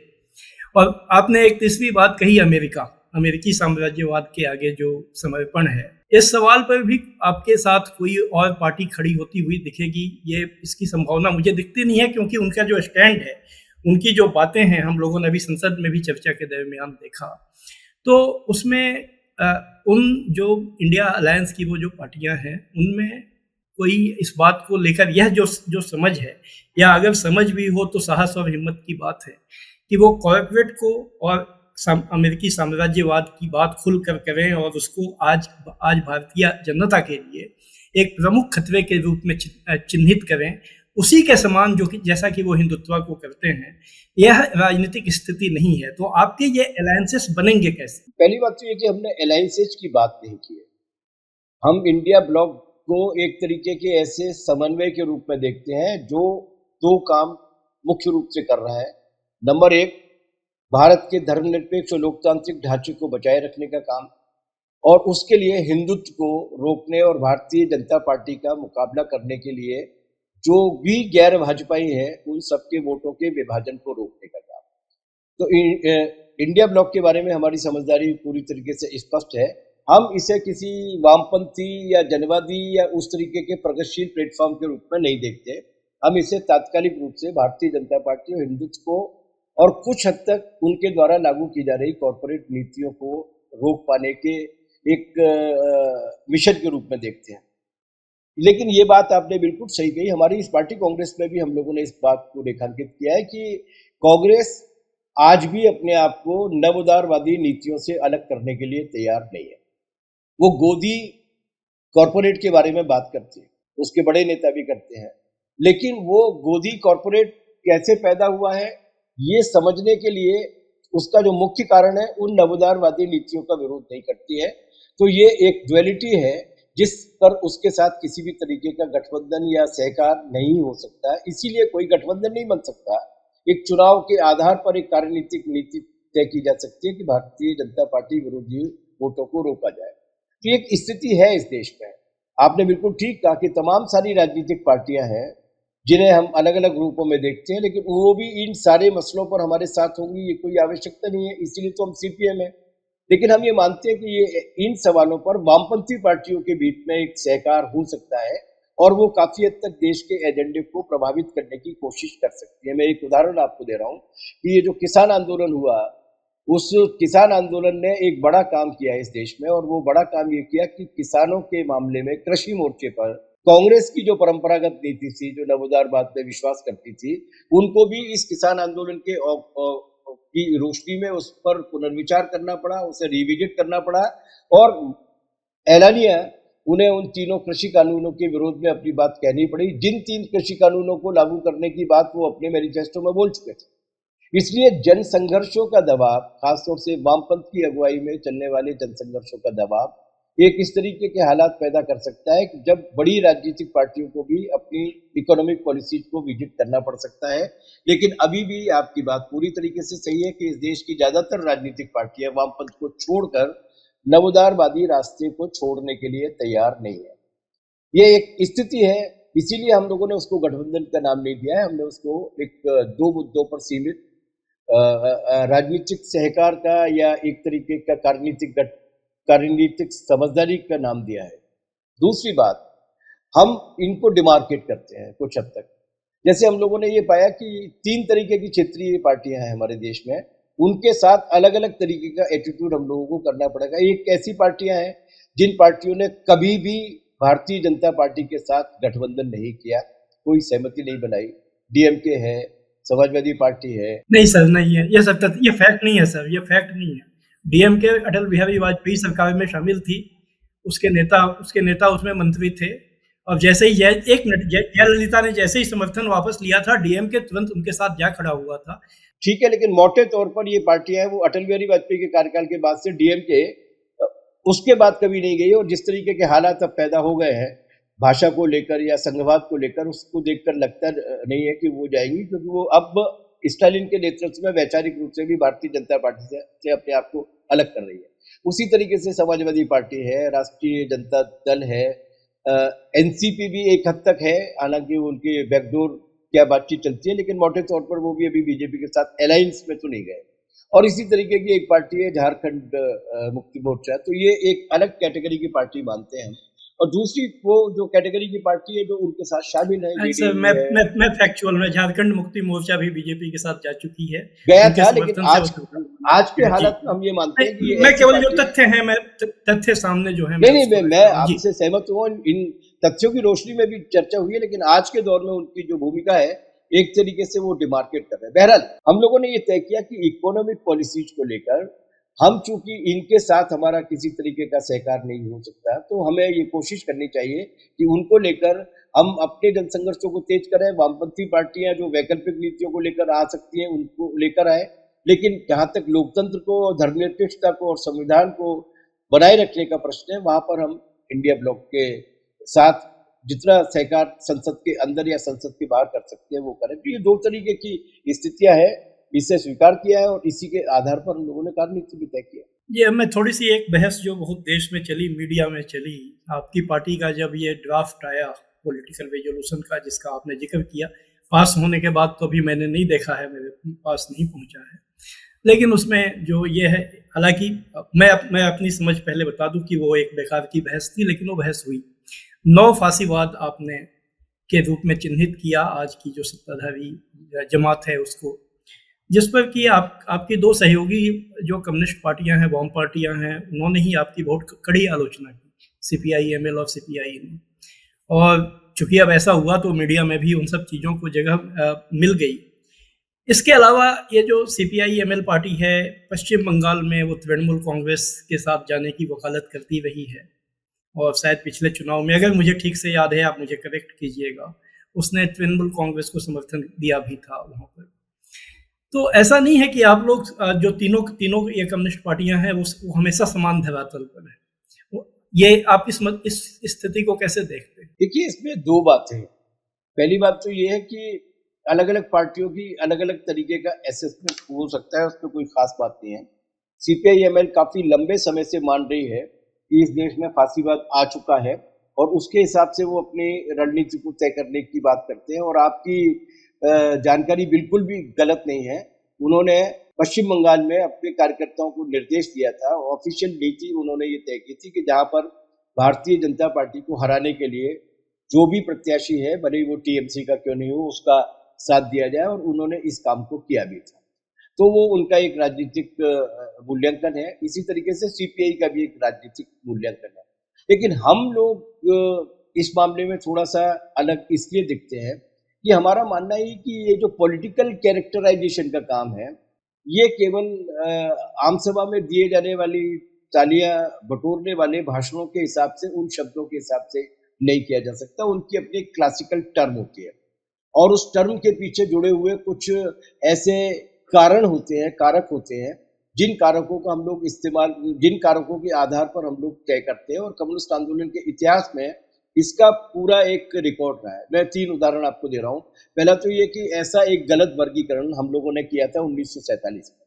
और आपने एक तीसरी बात कही, अमेरिकी साम्राज्यवाद के आगे जो समर्पण है, इस सवाल पर भी आपके साथ कोई और पार्टी खड़ी होती हुई दिखेगी, ये इसकी संभावना मुझे दिखती नहीं है, क्योंकि उनका जो स्टैंड है, उनकी जो बातें हैं, हम लोगों ने अभी संसद में भी चर्चा के दरमियान देखा, तो उसमें उन जो इंडिया अलायंस की वो जो पार्टियां हैं, उनमें कोई इस बात को लेकर यह जो समझ है, या अगर समझ भी हो तो साहस और हिम्मत की बात है कि वो कॉर्पोरेट को और अमेरिकी साम्राज्यवाद की बात खुलकर करें और उसको आज भारतीय जनता के लिए एक प्रमुख खतरे के रूप में चिन्हित करें, उसी के समान जो कि जैसा कि वो हिंदुत्व को करते हैं। यह राजनीतिक स्थिति नहीं है, तो आपके ये अलायंसेस बनेंगे कैसे? पहली बात तो ये कि हमने अलायंसेस की बात नहीं की है। हम इंडिया ब्लॉक को एक तरीके के ऐसे समन्वय के रूप में देखते हैं जो दो काम मुख्य रूप से कर रहा है। नंबर एक, भारत के धर्मनिरपेक्ष और लोकतांत्रिक ढांचे को बचाए रखने का काम, और उसके लिए हिंदुत्व को रोकने और भारतीय जनता पार्टी का मुकाबला करने के लिए जो भी गैर भाजपाई है, उन सबके वोटों के विभाजन को रोकने का काम। तो इंडिया ब्लॉक के बारे में हमारी समझदारी पूरी तरीके से स्पष्ट है। हम इसे किसी वामपंथी या जनवादी या उस तरीके के प्रगतिशील प्लेटफॉर्म के रूप में नहीं देखते। हम इसे तात्कालिक रूप से भारतीय जनता पार्टी और हिंदुत्व को और कुछ हद तक उनके द्वारा लागू की जा रही कॉर्पोरेट नीतियों को रोक पाने के एक मिशन के रूप में देखते हैं। लेकिन ये बात आपने बिल्कुल सही कही। हमारी इस पार्टी कांग्रेस में भी हम लोगों ने इस बात को रेखांकित किया है कि कांग्रेस आज भी अपने आप को नवउदारवादी नीतियों से अलग करने के लिए तैयार नहीं है। वो गोदी कॉर्पोरेट के बारे में बात करती है, उसके बड़े नेता भी करते हैं, लेकिन वो गोदी कॉर्पोरेट कैसे पैदा हुआ है, ये समझने के लिए उसका जो मुख्य कारण है, उन नवउदारवादी नीतियों का विरोध नहीं करती है। तो ये एक ड्युअलिटी है जिस पर उसके साथ किसी भी तरीके का गठबंधन या सहकार नहीं हो सकता। इसीलिए कोई गठबंधन नहीं बन सकता। एक चुनाव के आधार पर एक कार्यनीतिक नीति तय की जा सकती है कि भारतीय जनता पार्टी विरोधी वोटों को रोका जाए। तो एक स्थिति है इस देश में। आपने बिल्कुल ठीक कहा कि तमाम सारी राजनीतिक पार्टियां हैं जिन्हें हम अलग अलग रूपों में देखते हैं, लेकिन वो भी इन सारे मसलों पर हमारे साथ होंगी, ये कोई आवश्यकता नहीं है। इसीलिए तो हम सीपीएम है। लेकिन हम ये मानते हैं कि ये इन सवालों पर वामपंथी पार्टियों के बीच में एक सहकार हो सकता है और वो काफी हद तक देश के एजेंडे को प्रभावित करने की कोशिश कर सकती है। मैं एक उदाहरण आपको दे रहा हूँ कि ये जो किसान आंदोलन हुआ, उस किसान आंदोलन ने एक बड़ा काम किया इस देश में, और वो बड़ा काम ये किया कि किसानों के मामले में कृषि मोर्चे पर कांग्रेस की जो परंपरागत नीति थी, जो नवोदारवाद में विश्वास करती थी, उनको भी इस किसान आंदोलन के की रोशनी में उस पर पुनर्विचार करना पड़ा, उसे रिविजिट करना पड़ा, और एलानिया उन्हें उन तीनों कृषि कानूनों के विरोध में अपनी बात कहनी पड़ी, जिन 3 कृषि कानूनों को लागू करने की बात वो अपने मैनिफेस्टो में बोल चुके थे। इसलिए जन संघर्षों का दबाव, खासतौर से वामपंथ की अगुवाई में चलने वाले जन संघर्षों का दबाव, एक इस तरीके के हालात पैदा कर सकता है कि जब बड़ी राजनीतिक पार्टियों को भी अपनी इकोनॉमिक पॉलिसीज को विजिट करना पड़ सकता है। लेकिन अभी भी आपकी बात पूरी तरीके से सही है कि इस देश की ज्यादातर राजनीतिक पार्टियां वामपंथ को छोड़कर नवोदारवादी रास्ते को छोड़ने के लिए तैयार नहीं है। ये एक स्थिति है, इसीलिए हम लोगों ने उसको गठबंधन का नाम नहीं दिया है। हमने उसको एक 2 मुद्दों पर सीमित राजनीतिक सहकार का या एक तरीके का कार्यनीतिक समझदारी का नाम दिया है। दूसरी बात, हम इनको डिमार्केट करते हैं कुछ हद तक। जैसे हम लोगों ने ये पाया कि 3 तरीके की क्षेत्रीय पार्टियां हैं हमारे देश में, उनके साथ अलग-अलग तरीके का एटीट्यूड हम लोगों को करना पड़ेगा। एक ऐसी पार्टियां हैं, जिन पार्टियों ने कभी भी भारतीय जनता पार्टी के साथ गठबंधन नहीं किया, कोई सहमति नहीं बनाई। डीएमके है, समाजवादी पार्टी है। नहीं सर, नहीं है। ये सब ये फैक्ट नहीं है सर, ये फैक्ट नहीं है। डीएमके अटल बिहारी वाजपेयी सरकार में शामिल थी। उसके नेता उसमें मंत्री थे। और जैसे ही जयललिता ने जैसे ही समर्थन वापस लिया था, डीएमके तुरंत उनके साथ जा खड़ा हुआ था। ठीक है, लेकिन मोटे तौर पर ये पार्टियां हैं वो अटल बिहारी वाजपेयी के कार्यकाल के बाद से डीएमके उसके बाद कभी नहीं गई। और जिस तरीके के हालात अब पैदा हो गए हैं भाषा को लेकर या संघवाद को लेकर, उसको देखकर लगता नहीं है कि वो जाएंगी, क्योंकि वो अब स्टालिन के नेतृत्व में वैचारिक रूप से भी भारतीय जनता पार्टी से अपने आप को अलग कर रही है। उसी तरीके से समाजवादी पार्टी है, राष्ट्रीय जनता दल है, एनसीपी भी एक हद तक है, हालांकि उनकी बैकडोर क्या बातचीत चलती है, लेकिन मोटे तौर पर वो भी अभी बीजेपी के साथ अलायंस में तो नहीं गए। और इसी तरीके की एक पार्टी है झारखंड मुक्ति मोर्चा, तो ये एक अलग कैटेगरी की पार्टी मानते हैं हम। और दूसरी वो जो कैटेगरी की पार्टी है जो उनके साथ शामिल है, सर, जेडीयू है। मैं फैक्चुअल में झारखंड मुक्ति मोर्चा भी बीजेपी के साथ जा चुकी है। गया उनके था, लेकिन समर्थन से आज के जी। हालात में हम ये मानते हैं कि ये मैं ऐसी केवल जो पार्टी तथ्य हैं, मैं तथ्य सामने जो है नहीं मैं नहीं, उसको मैं रख मैं रहा हूँ। जी। आपसे सहमत हूँ। इन तथ्यों की रोशनी में भी चर्चा हुई है, लेकिन आज के दौर में उनकी जो भूमिका है एक तरीके से वो डिमार्केट कर रहे हैं। बहरहाल हम लोगों ने ये तय किया कि इकोनॉमिक पॉलिसीज को लेकर हम चूंकि इनके साथ हमारा किसी तरीके का सहकार नहीं हो सकता, तो हमें ये कोशिश करनी चाहिए कि उनको लेकर हम अपने जनसंघर्षों को तेज करें। वामपंथी पार्टियां जो वैकल्पिक नीतियों को लेकर आ सकती हैं उनको लेकर आए, लेकिन जहां तक लोकतंत्र को, धर्मनिरपेक्षता को और संविधान को बनाए रखने का प्रश्न है, वहां पर हम इंडिया ब्लॉक के साथ जितना सहकार संसद के अंदर या संसद के बाहर कर सकते हैं वो करें। तो ये दो तरीके की स्थितियां हैं, इसे स्वीकार किया है और इसी के आधार पर हम लोगों ने कार्यनीति भी तय किया। ये हमें थोड़ी सी एक बहस जो बहुत देश में चली, मीडिया में चली, आपकी पार्टी का जब ये ड्राफ्ट आया पॉलिटिकल रेजोल्यूशन का, जिसका आपने जिक्र किया, पास होने के बाद तो अभी मैंने नहीं देखा है, मेरे पास नहीं पहुंचा है। लेकिन उसमें जो ये है, हालांकि मैं अपनी समझ पहले बता दूं कि वो एक बेकार की बहस थी, लेकिन वो बहस हुई। 9 फांसीवाद आपने के रूप में चिन्हित किया आज की जो सत्ताधारी जमात है उसको, जिस पर कि आपकी दो सहयोगी जो कम्युनिस्ट पार्टियां हैं, वाम पार्टियां हैं, उन्होंने ही आपकी बहुत कड़ी आलोचना की, सीपीआई-एमएल और सीपीआई ने। और चूंकि अब ऐसा हुआ तो मीडिया में भी उन सब चीज़ों को जगह मिल गई। इसके अलावा ये जो सीपीआई-एमएल पार्टी है, पश्चिम बंगाल में वो तृणमूल कांग्रेस के साथ जाने की वकालत करती रही है। और शायद पिछले चुनाव में, अगर मुझे ठीक से याद है, आप मुझे करेक्ट कीजिएगा, उसने तृणमूल कांग्रेस को समर्थन दिया भी था वहाँ पर। तो ऐसा नहीं है कि आप लोग जो तीनों ये कम्युनिस्ट पार्टियां हैं वो हमेशा समान धरातल पर है। ये आप इस स्थिति को कैसे देखते हैं? देखिए, इसमें दो बातें हैं। पहली बात तो ये है कि अलग अलग पार्टियों की अलग अलग तरीके का असेसमेंट हो सकता है, उसमें कोई खास बात नहीं है। सीपीआई-एमएल काफी लंबे समय से मान रही है कि इस देश में फांसीवाद आ चुका है और उसके हिसाब से वो अपनी रणनीति को तय करने की बात करते हैं। और आपकी जानकारी बिल्कुल भी गलत नहीं है। उन्होंने पश्चिम बंगाल में अपने कार्यकर्ताओं को निर्देश दिया था, ऑफिशियल नीति उन्होंने ये तय की थी कि जहां पर भारतीय जनता पार्टी को हराने के लिए जो भी प्रत्याशी है, भले ही वो टीएमसी का क्यों नहीं हो, उसका साथ दिया जाए, और उन्होंने इस काम को किया भी था। तो वो उनका एक राजनीतिक मूल्यांकन है। इसी तरीके से सीपीआई का भी एक राजनीतिक मूल्यांकन है। लेकिन हम लोग इस मामले में थोड़ा सा अलग इसलिए दिखते हैं कि हमारा मानना है कि ये जो पॉलिटिकल कैरेक्टराइजेशन का काम है, ये केवल आम सभा में दिए जाने वाली तालियां बटोरने वाले भाषणों के हिसाब से, उन शब्दों के हिसाब से नहीं किया जा सकता। उनकी अपनी क्लासिकल टर्म होती है और उस टर्म के पीछे जुड़े हुए कुछ ऐसे कारण होते हैं, कारक होते हैं, जिन कारकों का हम लोग इस्तेमाल, जिन कारकों के आधार पर हम लोग तय करते हैं। और कम्युनिस्ट आंदोलन के इतिहास में इसका पूरा एक रिकॉर्ड रहा है। मैं 3 उदाहरण आपको दे रहा हूँ। पहला तो ये कि ऐसा एक गलत वर्गीकरण हम लोगों ने किया था 1947 में,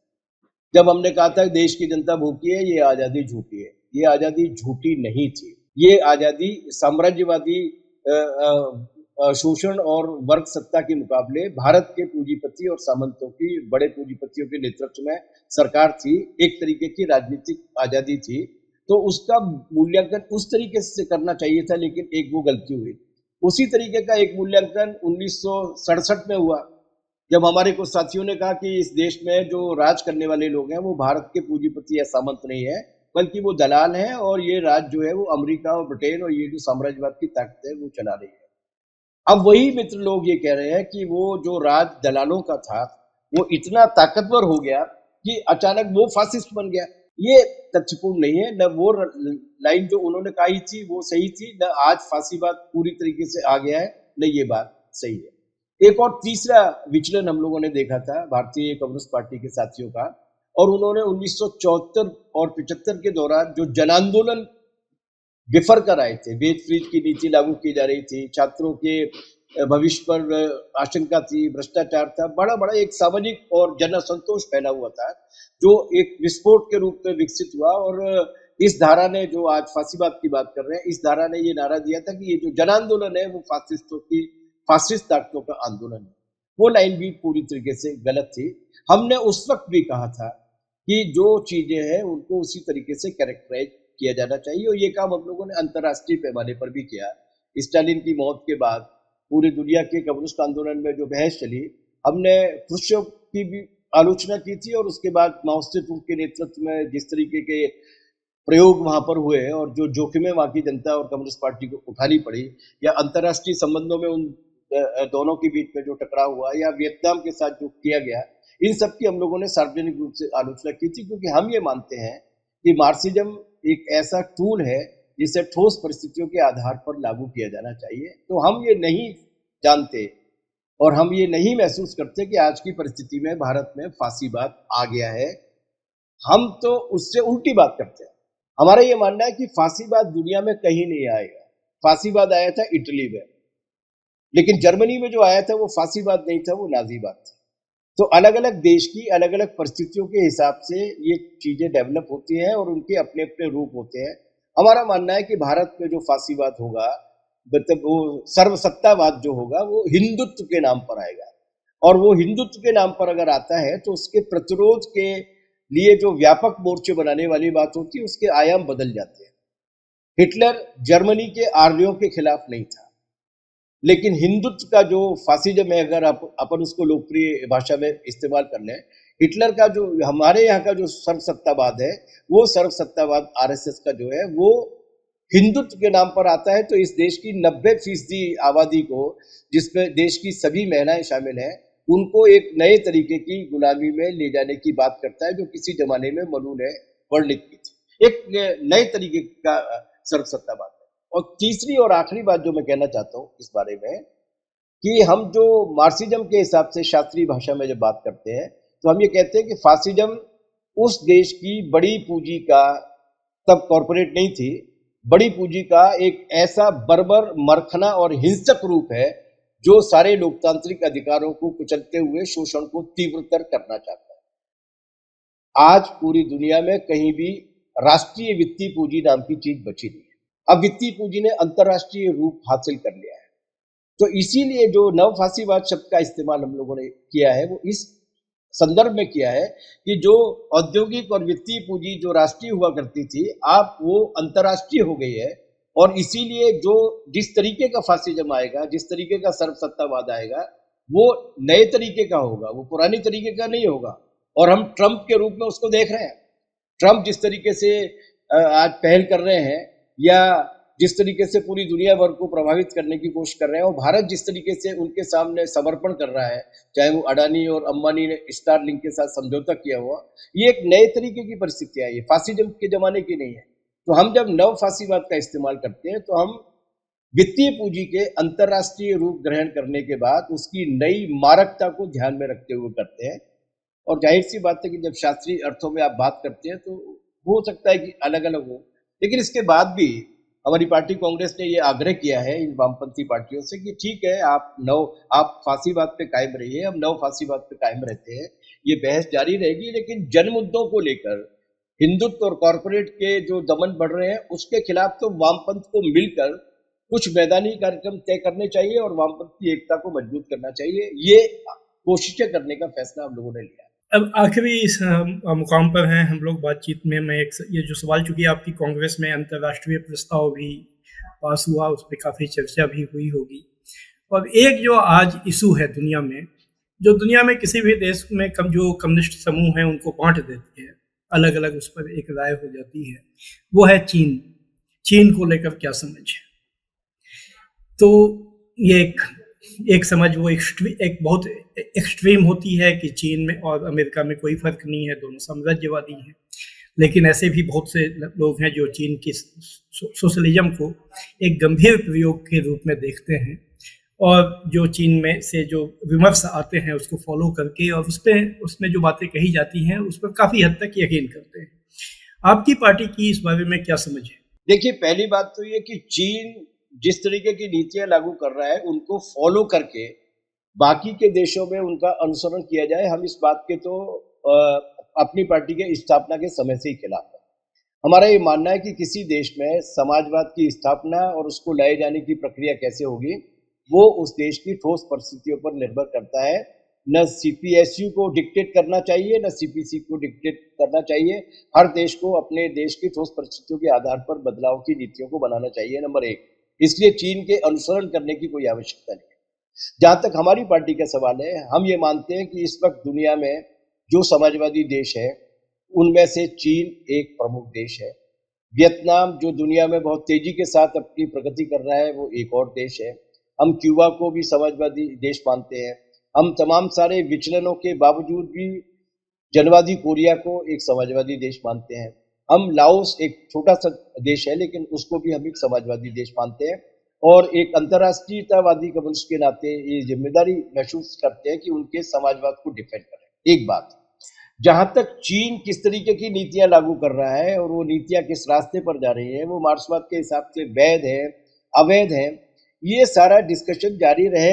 जब हमने कहा था देश की जनता भूखी है, ये आजादी झूठी है। ये आजादी झूठी नहीं थी। ये आजादी साम्राज्यवादी शोषण और वर्ग सत्ता के मुकाबले भारत के पूंजीपति और सामंतों की, बड़े पूंजीपतियों के नेतृत्व में सरकार थी। एक तरीके की राजनीतिक आजादी थी। तो उसका मूल्यांकन उस तरीके से करना चाहिए था, लेकिन एक वो गलती हुई। उसी तरीके का एक मूल्यांकन 1967 में हुआ, जब हमारे कुछ साथियों ने कहा कि इस देश में जो राज करने वाले लोग हैं वो भारत के पूंजीपति या सामंत नहीं है, बल्कि वो दलाल हैं, और ये राज जो है वो अमेरिका और ब्रिटेन और ये जो साम्राज्यवाद की ताकत है वो चला रही है। अब वही मित्र लोग ये कह रहे हैं कि वो जो राज दलालों का था, वो इतना ताकतवर हो गया कि अचानक वो फासिस्ट बन गया। ये तथ्यपूर्ण नहीं है, न वो लाइन जो उन्होंने कही थी वो सही थी, न आज फांसीवाद पूरी तरीके से आ गया है, न ये बात सही है। एक और तीसरा विचलन हम लोगों ने देखा था भारतीय कम्युनिस्ट पार्टी के साथियों का, और उन्होंने 1974 और 75 के दौरान जो जन आंदोलन विफर कर आए थे, बेतफ्रीज की नीति लागू की जा रही थी, छात्रों के भविष्य पर आशंका थी, भ्रष्टाचार था, बड़ा बड़ा एक सामाजिक और जन असंतोष फैला हुआ था, जो एक विस्फोट के रूप में विकसित हुआ। और इस धारा ने, जो आज फांसीवाद की बात कर रहे हैं, इस धारा ने ये नारा दिया था कि ये जो जन आंदोलन है वो फासिस्ट ताकतों का आंदोलन है। वो लाइन भी पूरी तरीके से गलत थी। हमने उस वक्त भी कहा था कि जो चीजें हैं उनको उसी तरीके से कैरेक्टराइज किया जाना चाहिए, और ये काम हम लोगों ने अंतर्राष्ट्रीय पैमाने पर भी किया। स्टालिन की मौत के बाद पूरी दुनिया के कम्युनिस्ट आंदोलन में जो बहस चली, हमने खुश्चव की भी आलोचना की थी, और उसके बाद माओ त्से के नेतृत्व में जिस तरीके के प्रयोग वहां पर हुए और जो जोखिमें वहां की जनता और कम्युनिस्ट पार्टी को उठानी पड़ी, या अंतर्राष्ट्रीय संबंधों में उन दोनों के बीच में जो टकराव हुआ, या वियतनाम के साथ जो किया गया, इन सब की हम लोगों ने सार्वजनिक रूप से आलोचना की थी, क्योंकि हम ये मानते हैं कि मार्क्सिज्म एक ऐसा टूल है जिसे ठोस परिस्थितियों के आधार पर लागू किया जाना चाहिए। तो हम ये नहीं जानते और हम ये नहीं महसूस करते कि आज की परिस्थिति में भारत में फांसीवाद आ गया है। हम तो उससे उल्टी बात करते हैं। हमारा ये मानना है कि फांसीवाद दुनिया में कहीं नहीं आएगा। फांसीवाद आया था इटली में, लेकिन जर्मनी में जो आया था वो फांसीवाद नहीं था, वो नाजीवाद था। तो अलग अलग देश की अलग अलग परिस्थितियों के हिसाब से ये चीजें डेवलप होती हैं और उनके अपने अपने रूप होते हैं। हमारा मानना है कि भारत में जो फांसीवाद होगा, मतलब वो सर्वसत्तावाद जो होगा, वो हिंदुत्व के नाम पर आएगा, और वो हिंदुत्व के नाम पर अगर आता है तो उसके प्रतिरोध के लिए जो व्यापक मोर्चे बनाने वाली बात होती है, उसके आयाम बदल जाते हैं। हिटलर जर्मनी के आर्यों के खिलाफ नहीं था, लेकिन हिंदुत्व का जो फासिज्म है, अगर अपन उसको लोकप्रिय भाषा में इस्तेमाल कर लें, हिटलर का जो हमारे यहाँ का जो सर्वसत्तावाद है, वो सर्वसत्तावाद आरएसएस का जो है वो हिंदुत्व के नाम पर आता है। तो इस देश की 90% आबादी को, जिसमें देश की सभी महिलाएं शामिल हैं, उनको एक नए तरीके की गुलामी में ले जाने की बात करता है, जो किसी जमाने में मनु ने वर्णित की थी। एक नए तरीके का सर्वसत्तावाद है। और तीसरी और आखिरी बात जो मैं कहना चाहता हूँ इस बारे में, कि हम जो मार्क्सिज्म के हिसाब से शास्त्रीय भाषा में जब बात करते हैं, तो हम ये कहते हैं कि फासिज्म उस देश की बड़ी पूंजी का, तब कॉरपोरेट नहीं थी, बड़ी पूंजी का एक ऐसा बर्बर, मरखना और हिंसक रूप है जो सारे लोकतांत्रिक अधिकारों को कुचलते हुए शोषण को तीव्रतर करना चाहता है। आज पूरी दुनिया में कहीं भी राष्ट्रीय वित्तीय पूंजी नाम की चीज बची नहीं है। अब वित्तीय पूंजी ने अंतरराष्ट्रीय रूप हासिल कर लिया है। तो इसीलिए जो नव फांसीवाद शब्द का इस्तेमाल हम लोगों ने किया है, वो इस संदर्भ में किया है कि जो औद्योगिक और वित्तीय पूंजी जो राष्ट्रीय हुआ करती थी, आप वो अंतरराष्ट्रीय हो गई है। और इसीलिए जो जिस तरीके का फासिज्म आएगा, जिस तरीके का सर्वसत्तावाद आएगा, वो नए तरीके का होगा, वो पुरानी तरीके का नहीं होगा। और हम ट्रंप के रूप में उसको देख रहे हैं। ट्रंप जिस तरीके से आज पहल कर रहे हैं, या जिस तरीके से पूरी दुनिया भर को प्रभावित करने की कोशिश कर रहे हैं, और भारत जिस तरीके से उनके सामने समर्पण कर रहा है, चाहे वो अडानी और अंबानी ने स्टारलिंक के साथ समझौता किया हुआ, ये एक नए तरीके की परिस्थितियां है, ये फासिज्म के जमाने की नहीं है। तो हम जब नव फांसीवाद का इस्तेमाल करते हैं, तो हम वित्तीय पूंजी के अंतरराष्ट्रीय रूप ग्रहण करने के बाद उसकी नई मारकता को ध्यान में रखते हुए करते हैं। और जाहिर सी बात है कि जब शास्त्रीय अर्थों में आप बात करते हैं, तो हो सकता है कि अलग अलग हो, लेकिन इसके बाद भी हमारी पार्टी कांग्रेस ने ये आग्रह किया है इन वामपंथी पार्टियों से कि ठीक है, आप फांसीवाद पे कायम रहिए, हम नव फांसीवाद पे कायम रहते हैं, ये बहस जारी रहेगी, लेकिन जन मुद्दों को लेकर, हिंदुत्व और कॉरपोरेट के जो दमन बढ़ रहे हैं, उसके खिलाफ तो वामपंथ को मिलकर कुछ मैदानी कार्यक्रम तय करने चाहिए और वामपंथ की एकता को मजबूत करना चाहिए। ये कोशिशें करने का फैसला हम लोगों ने लिया। अब आखिरी इस मुकाम पर हैं हम लोग बातचीत में। मैं ये जो सवाल, चूंकि आपकी कांग्रेस में अंतर्राष्ट्रीय प्रस्ताव भी पास हुआ, उस पर काफ़ी चर्चा भी हुई होगी। और एक जो आज इशू है दुनिया में, जो दुनिया में किसी भी देश में जो कम्युनिस्ट समूह हैं उनको बांट देती है, अलग अलग उस पर एक राय हो जाती है, वो है चीन। चीन को लेकर क्या समझ है? तो ये एक समझ वो एक बहुत एक्सट्रीम होती है कि चीन में और अमेरिका में कोई फर्क नहीं है, दोनों साम्राज्यवादी हैं। लेकिन ऐसे भी बहुत से लोग हैं जो चीन की सोशलिज्म को एक गंभीर प्रयोग के रूप में देखते हैं, और जो चीन में से जो विमर्श आते हैं उसको फॉलो करके और उसमें जो बातें कही जाती हैं उस पर काफ़ी हद तक यकीन करते हैं। आपकी पार्टी की इस बारे में क्या समझ है? देखिए, पहली बात तो ये कि चीन जिस तरीके की नीतियां लागू कर रहा है उनको फॉलो करके बाकी के देशों में उनका अनुसरण किया जाए, हम इस बात के तो अपनी पार्टी के स्थापना के समय से ही खिलाफ है। हमारा ये मानना है कि किसी देश में समाजवाद की स्थापना और उसको लाए जाने की प्रक्रिया कैसे होगी, वो उस देश की ठोस परिस्थितियों पर निर्भर करता है। न सीपीएसयू को डिक्टेट करना चाहिए, न सीपीसी को डिक्टेट करना चाहिए। हर देश को अपने देश की ठोस परिस्थितियों के आधार पर बदलाव की नीतियों को बनाना चाहिए, नंबर एक। इसलिए चीन के अनुसरण करने की कोई आवश्यकता नहीं है। जहां तक हमारी पार्टी का सवाल है, हम ये मानते हैं कि इस वक्त दुनिया में जो समाजवादी देश है उनमें से चीन एक प्रमुख देश है। वियतनाम जो दुनिया में बहुत तेजी के साथ अपनी प्रगति कर रहा है वो एक और देश है। हम क्यूबा को भी समाजवादी देश मानते हैं। हम तमाम सारे विचलनों के बावजूद भी जनवादी कोरिया को एक समाजवादी देश मानते हैं। हम लाओस एक छोटा सा देश है लेकिन उसको भी हम एक समाजवादी देश मानते हैं, और एक अंतर्राष्ट्रीयतावादी कम्युनिस्ट के नाते ये जिम्मेदारी महसूस करते हैं कि उनके समाजवाद को डिफेंड करें। एक बात, जहां तक चीन किस तरीके की नीतियां लागू कर रहा है और वो नीतियां किस रास्ते पर जा रही है, वो मार्क्सवाद के हिसाब से वैध है, अवैध है, ये सारा डिस्कशन जारी रहे,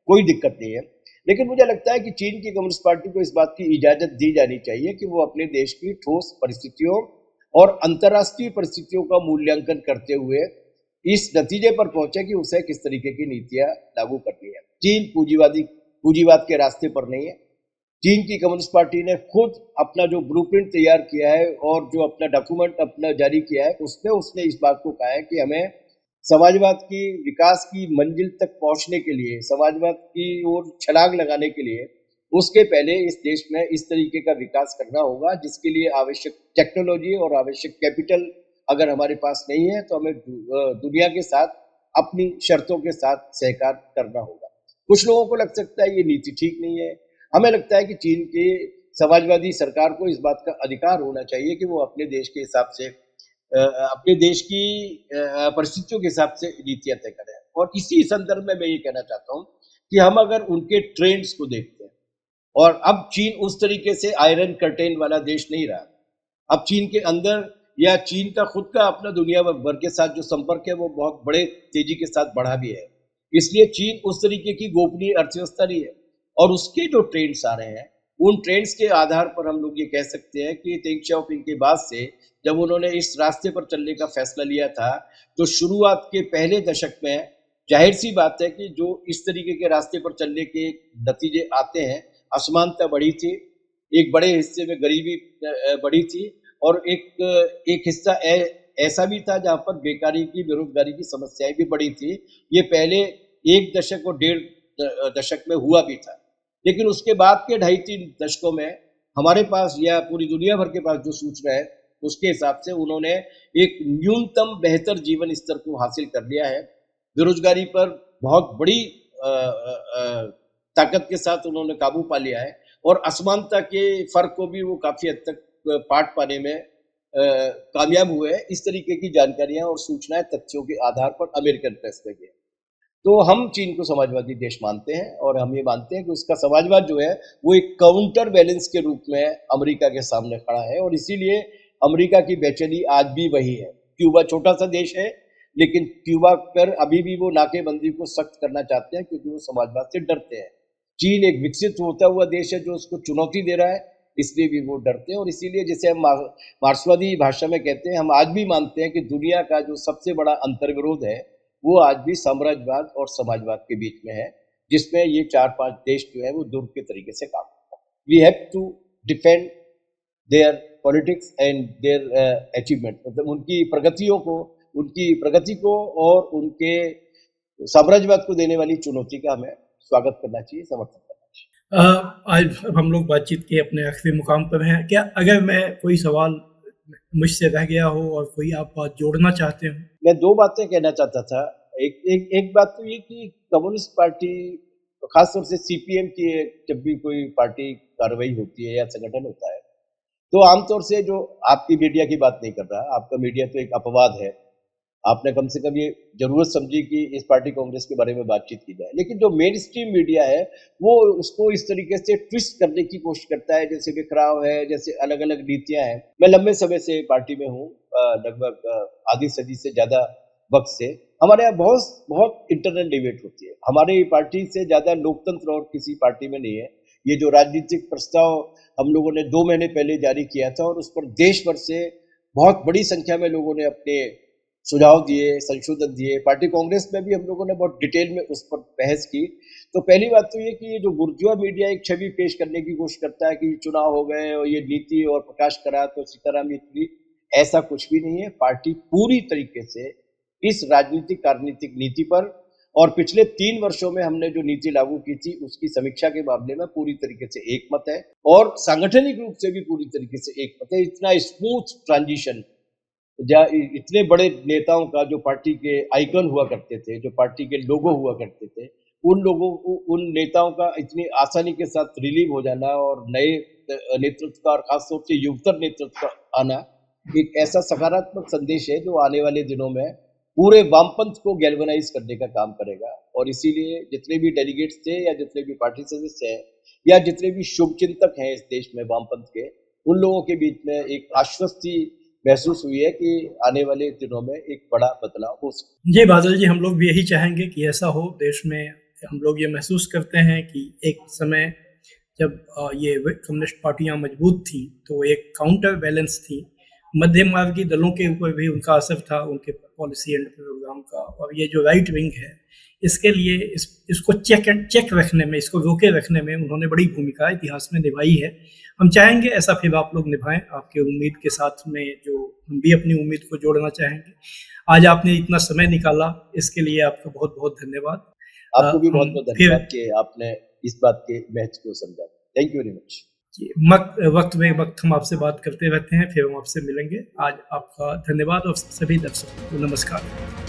कोई दिक्कत नहीं है। लेकिन मुझे लगता है कि चीन की कम्युनिस्ट पार्टी को इस बात की इजाजत दी जानी चाहिए कि वो अपने देश की ठोस परिस्थितियों और अंतर्राष्ट्रीय परिस्थितियों का मूल्यांकन करते हुए इस नतीजे पर पहुंचे कि उसे किस तरीके की नीतियां लागू करनी है। चीन पूंजीवाद के रास्ते पर नहीं है। चीन की कम्युनिस्ट पार्टी ने खुद अपना जो ब्लूप्रिंट तैयार किया है और जो अपना डॉक्यूमेंट अपना जारी किया है उसमें उसने इस बात को कहा है कि हमें समाजवाद की विकास की मंजिल तक पहुंचने के लिए, समाजवाद की ओर छलांग लगाने के लिए उसके पहले इस देश में इस तरीके का विकास करना होगा जिसके लिए आवश्यक टेक्नोलॉजी और आवश्यक कैपिटल अगर हमारे पास नहीं है तो हमें दुनिया के साथ अपनी शर्तों के साथ सहकार करना होगा। कुछ लोगों को लग सकता है ये नीति ठीक नहीं है। हमें लगता है कि चीन की समाजवादी सरकार को इस बात का अधिकार होना चाहिए कि वो अपने देश के हिसाब से अपने देश की परिस्थितियों के हिसाब से नीतियां तय करें। और इसी संदर्भ में मैं ये कहना चाहता हूँ कि हम अगर उनके ट्रेंड्स को देखते हैं, और अब चीन उस तरीके से आयरन कर्टेन वाला देश नहीं रहा। अब चीन के अंदर या चीन का खुद का अपना दुनिया भर के साथ जो संपर्क है वो बहुत बड़े तेजी के साथ बढ़ा भी है। इसलिए चीन उस तरीके की गोपनीय अर्थव्यवस्था नहीं है, और उसके जो ट्रेंड्स आ रहे हैं उन ट्रेंड्स के आधार पर हम लोग ये कह सकते हैं कि डेंग शाओपिंग के बाद से जब उन्होंने इस रास्ते पर चलने का फैसला लिया था तो शुरुआत के पहले दशक में जाहिर सी बात है कि जो इस तरीके के रास्ते पर चलने के नतीजे आते हैं, असमानता बढ़ी थी, एक बड़े हिस्से में गरीबी बढ़ी थी, और एक हिस्सा ऐसा भी था जहां पर बेकारी की, बेरोजगारी की समस्याएं भी बढ़ी थी। ये पहले एक दशक और डेढ़ दशक में हुआ भी था, लेकिन उसके बाद के 2.5-3 दशकों में हमारे पास या पूरी दुनिया भर के पास जो सूचना है उसके हिसाब से उन्होंने एक न्यूनतम बेहतर जीवन स्तर को हासिल कर लिया है। बेरोजगारी पर बहुत बड़ी ताकत के साथ उन्होंने काबू पा लिया है, और असमानता के फर्क को भी वो काफी हद तक पाट पाने में कामयाब हुए हैं। इस तरीके की जानकारियां और सूचनाएं तथ्यों के आधार पर अमेरिकन प्रेस में गई। तो हम चीन को समाजवादी देश मानते हैं, और हम ये मानते हैं कि उसका समाजवाद जो है वो एक काउंटर बैलेंस के रूप में अमेरिका के सामने खड़ा है, और इसीलिए अमेरिका की बेचैनी आज भी वही है। क्यूबा छोटा सा देश है, लेकिन क्यूबा पर अभी भी वो नाकेबंदी को सख्त करना चाहते हैं क्योंकि वो समाजवाद से डरते हैं। चीन एक विकसित होता हुआ देश है जो उसको चुनौती दे रहा है, इसलिए भी वो डरते हैं, और इसीलिए जैसे हम मार्क्सवादी भाषा में कहते हैं, हम आज भी मानते हैं कि दुनिया का जो सबसे बड़ा अंतर्विरोध है वो आज भी साम्राज्यवाद और समाजवाद के बीच में है, जिसमें ये 4-5 देश जो है वो दुर्ग के तरीके से काम करते हैं। We have to defend their politics and their achievement, मतलब उनकी प्रगतियों को, उनकी प्रगति को और उनके साम्राज्यवाद को देने वाली चुनौती का हमें स्वागत करना चाहिए, समर्थन करना चाहिए। आज हम लोग बातचीत के अपने आखिरी मुकाम पर हैं। क्या अगर मैं कोई सवाल मुझसे रह गया हो और कोई आप बात जोड़ना चाहते हो? मैं 2 बातें कहना चाहता था। एक बात तो ये कि कम्युनिस्ट पार्टी, खासतौर से सीपीएम की जब भी कोई पार्टी कार्रवाई होती है या संगठन होता है, तो आमतौर से जो आपकी मीडिया की बात नहीं कर रहा, आपका मीडिया तो एक अपवाद है। आपने कम से कम ये ज़रूरत समझी कि इस पार्टी कांग्रेस के बारे में बातचीत की जाए। लेकिन जो मेन स्ट्रीम मीडिया है, वो उसको इस तरीके से ट्विस्ट करने की कोशिश करता है, जैसे बिखराव है, जैसे अलग-अलग नीतियाँ हैं। मैं लंबे समय से पार्टी में हूँ, लगभग आधी सदी से ज़्यादा वक़्त से। हमारे यहाँ बहुत बहुत इंटरनल डिबेट होती है। हमारी पार्टी से ज़्यादा लोकतंत्र और किसी पार्टी में नहीं है। ये जो राजनीतिक प्रस्ताव हम लोगों ने 2 महीने पहले जारी किया था और उस पर देश भर से बहुत बड़ी संख्या में लोगों ने अपने सुझाव दिए, संशोधन दिए। पार्टी कांग्रेस में भी हम लोगों ने बहुत डिटेल में उस पर बहस की। तो पहली बात तो ये कि ये जो बुर्जुआ मीडिया एक छवि पेश करने की कोशिश करता है कि चुनाव हो गए और ये नीति और प्रकाश करात और सीताराम येचुरी, ऐसा कुछ भी नहीं है। पार्टी पूरी तरीके से इस राजनीतिक नीति पर और पिछले 3 वर्षों में हमने जो नीति लागू की थी, उसकी समीक्षा के मामले में पूरी तरीके से एकमत है और सांगठनिक रूप से भी पूरी तरीके से एकमत है। इतना स्मूथ ट्रांजिशन इतने बड़े नेताओं का, जो पार्टी के आइकन हुआ करते थे, जो पार्टी के लोगो हुआ करते थे, उन लोगों को, उन नेताओं का इतनी आसानी के साथ रिलीव हो जाना और नए नेतृत्व का और खासतौर से युवतर नेतृत्व का आना एक ऐसा सकारात्मक संदेश है जो आने वाले दिनों में पूरे वामपंथ को गैल्वेनाइज करने का काम करेगा। और इसीलिए जितने भी डेलीगेट्स थे या जितने भी पार्टी सदस्य हैं या जितने भी शुभचिंतक हैं इस देश में वामपंथ के, उन लोगों के बीच में एक आश्वस्ति महसूस हुई है कि आने वाले दिनों में एक बड़ा बदलाव हो सकता है। जी बादल जी, हम लोग भी यही चाहेंगे कि ऐसा हो देश में। हम लोग ये महसूस करते हैं कि एक समय जब ये कम्युनिस्ट पार्टियां मजबूत थी तो एक काउंटर बैलेंस थी, मध्यम मार्गी दलों के ऊपर भी उनका असर था, उनके पॉलिसी एंड प्रोग्राम का। और ये जो राइट विंग है, इसके लिए इसको चेक रखने में, इसको रोके रखने में उन्होंने बड़ी भूमिका इतिहास में निभाई है। हम चाहेंगे ऐसा फिर आप लोग निभाएं, आपके उम्मीद के साथ में जो हम भी अपनी उम्मीद को जोड़ना चाहेंगे। आज आपने इतना समय निकाला, इसके लिए आपका बहुत बहुत धन्यवाद। आपको भी बहुत बहुत धन्यवाद कि आपने इस बात के महत्व को समझा। Thank you very much. वक्त हम आपसे बात करते रहते हैं, फिर हम आपसे मिलेंगे। आज आपका धन्यवाद और सभी दर्शकों को नमस्कार।